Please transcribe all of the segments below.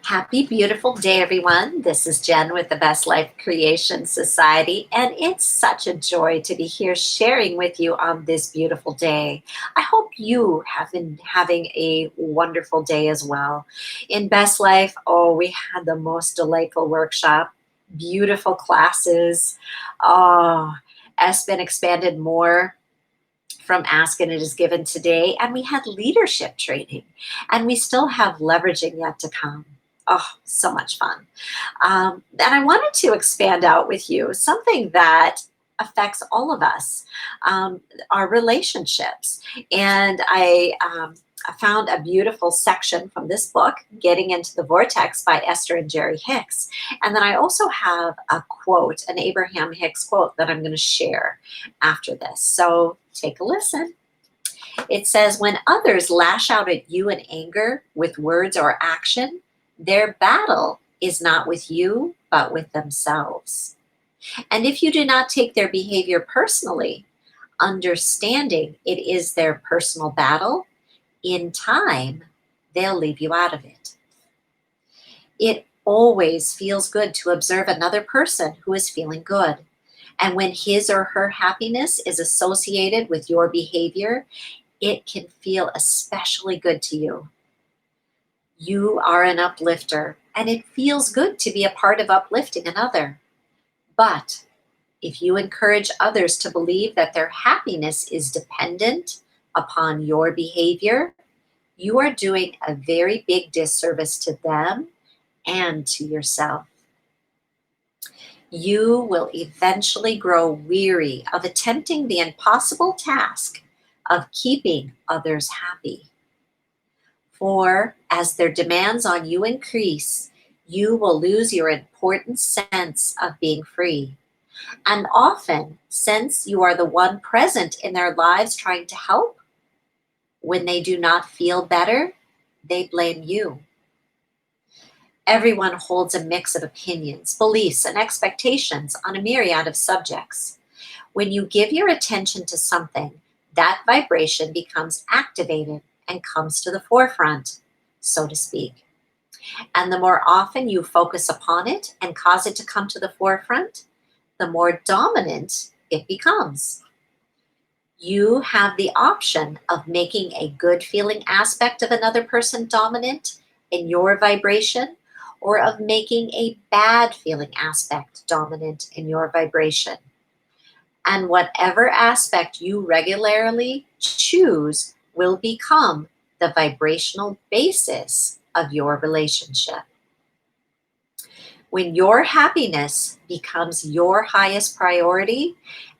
Happy beautiful day, everyone. This is Jen with the Best Life Creation Society, and it's such a joy to be here sharing with you on this beautiful day. I hope you have been having a wonderful day as well. In Best Life, we had the most delightful workshop, beautiful classes. Oh, has been expanded more from Ask and It Is Given today, and we had leadership training, and we still have leveraging yet to come. Oh, so much fun. And I wanted to expand out with you something that affects all of us, our relationships. And I found a beautiful section from this book, Getting into the Vortex by Esther and Jerry Hicks. And then I also have a quote, an Abraham-Hicks quote that I'm going to share after this. So take a listen. It says, when others lash out at you in anger with words or action, their battle is not with you, but with themselves. And if you do not take their behavior personally, understanding it is their personal battle, in time, they'll leave you out of it. It always feels good to observe another person who is feeling good. And when his or her happiness is associated with your behavior, it can feel especially good to you. You are an uplifter, and it feels good to be a part of uplifting another. But if you encourage others to believe that their happiness is dependent upon your behavior, you are doing a very big disservice to them and to yourself. You will eventually grow weary of attempting the impossible task of keeping others happy. For as their demands on you increase, you will lose your important sense of being free. And often, since you are the one present in their lives trying to help, when they do not feel better, they blame you. Everyone holds a mix of opinions, beliefs, and expectations on a myriad of subjects. When you give your attention to something, that vibration becomes activated and comes to the forefront, so to speak. And the more often you focus upon it and cause it to come to the forefront, the more dominant it becomes. You have the option of making a good feeling aspect of another person dominant in your vibration, or of making a bad feeling aspect dominant in your vibration. And whatever aspect you regularly choose will become the vibrational basis of your relationship. When your happiness becomes your highest priority,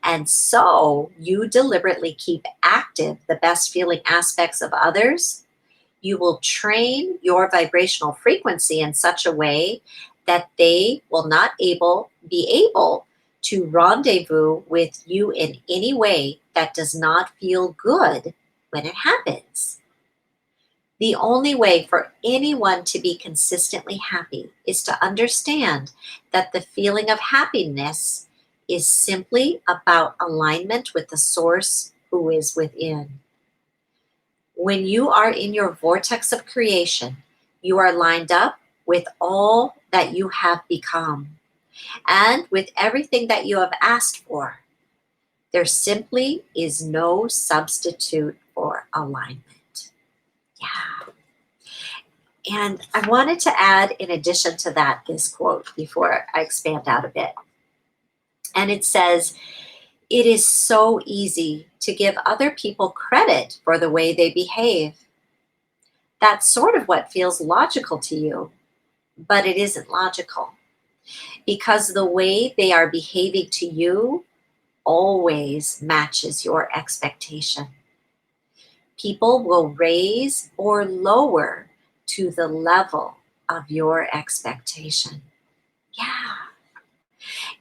and so you deliberately keep active the best feeling aspects of others, you will train your vibrational frequency in such a way that they will not be able to rendezvous with you in any way that does not feel good when it happens. The only way for anyone to be consistently happy is to understand that the feeling of happiness is simply about alignment with the source who is within. When you are in your vortex of creation, you are lined up with all that you have become and with everything that you have asked for. There simply is no substitute for alignment. Yeah. And I wanted to add, in addition to that, this quote before I expand out a bit. And it says, it is so easy to give other people credit for the way they behave. That's sort of what feels logical to you, but it isn't logical because the way they are behaving to you always matches your expectation. People will raise or lower to the level of your expectation. Yeah.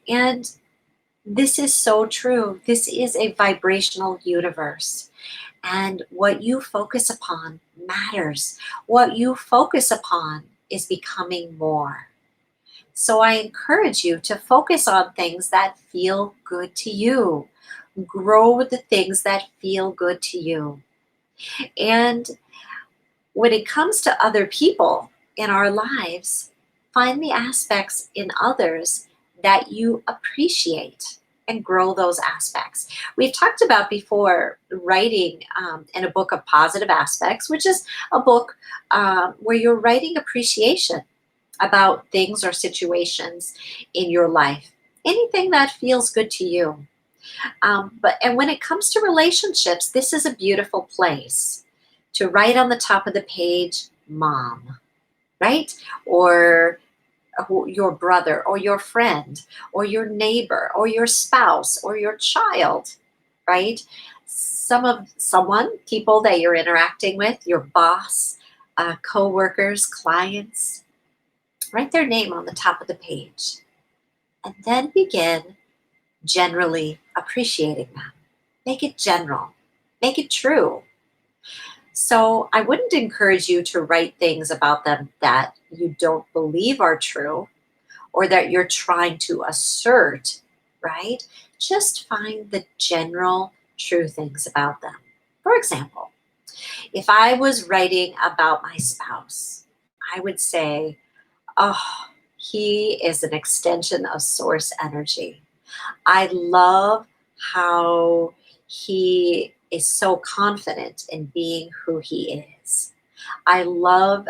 And this is so true. This is a vibrational universe. And what you focus upon matters. What you focus upon is becoming more. So I encourage you to focus on things that feel good to you. Grow with the things that feel good to you. And when it comes to other people, in our lives, find the aspects in others that you appreciate and grow those aspects. We've talked about before writing in a book of positive aspects, which is a book where you're writing appreciation about things or situations in your life, anything that feels good to you. But when it comes to relationships, this is a beautiful place to write on the top of the page, mom, right? Or your brother or your friend or your neighbor or your spouse or your child, right? People that you're interacting with, your boss, co-workers, clients, write their name on the top of the page and then begin generally appreciating them. Make it general, make it true. So I wouldn't encourage you to write things about them that you don't believe are true or that you're trying to assert, right? Just find the general true things about them. For example, if I was writing about my spouse, I would say, oh, he is an extension of source energy. I love how he is so confident in being who he is. I love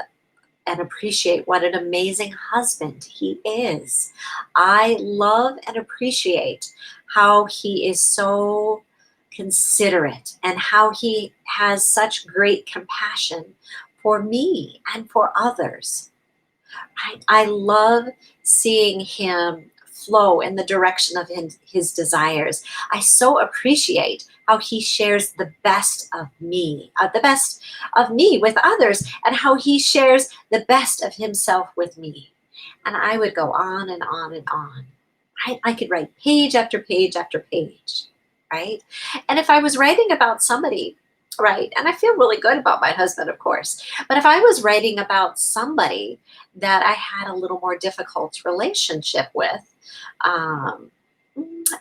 and appreciate what an amazing husband he is. I love and appreciate how he is so considerate and how he has such great compassion for me and for others. I love seeing him flow in the direction of his desires. I so appreciate how he shares the best of me with others, and how he shares the best of himself with me. And I would go on and on and on. Right? I could write page after page after page, right? And if I was writing about somebody, right, and I feel really good about my husband, of course, but if I was writing about somebody that I had a little more difficult relationship with, um,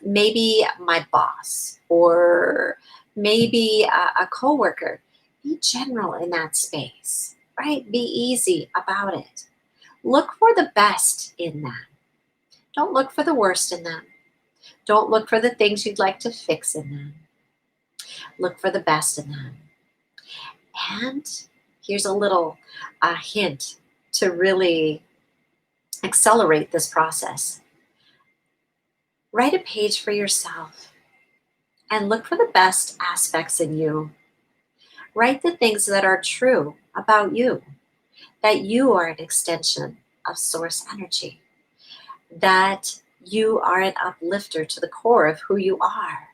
maybe my boss or maybe a coworker, be general in that space, right? Be easy about it. Look for the best in them. Don't look for the worst in them. Don't look for the things you'd like to fix in them. Look for the best in them. And here's a little hint to really accelerate this process. Write a page for yourself and look for the best aspects in you. Write the things that are true about you, that you are an extension of source energy, that you are an uplifter to the core of who you are,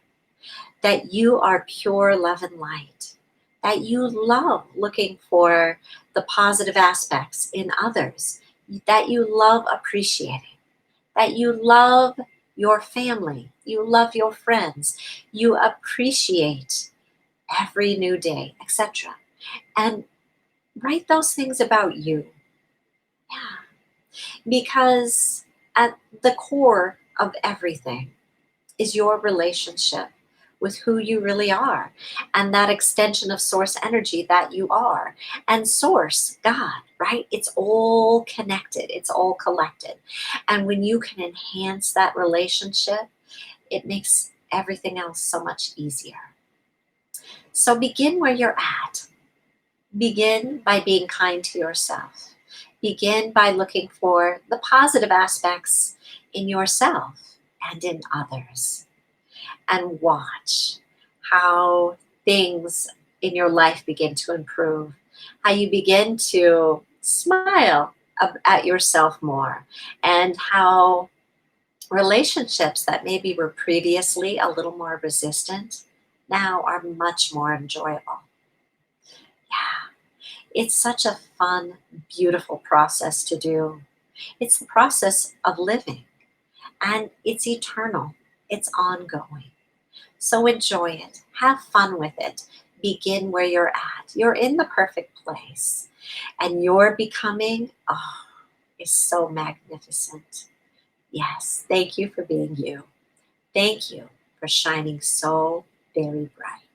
that you are pure love and light, that you love looking for the positive aspects in others, that you love appreciating, that you love your family, you love your friends, you appreciate every new day, etc. And write those things about you. Yeah, because at the core of everything is your relationship with who you really are and that extension of source energy that you are. And source, God, right? It's all connected, it's all collected. And when you can enhance that relationship, it makes everything else so much easier. So begin where you're at. Begin by being kind to yourself. Begin by looking for the positive aspects in yourself and in others. And watch how things in your life begin to improve, how you begin to smile at yourself more, and how relationships that maybe were previously a little more resistant now are much more enjoyable. Yeah, it's such a fun, beautiful process to do. It's the process of living, and it's eternal, it's ongoing. So enjoy it, have fun with it. Begin where you're at. You're in the perfect place, and your becoming, oh, is so magnificent. Yes, thank you for being you. Thank you for shining so very bright.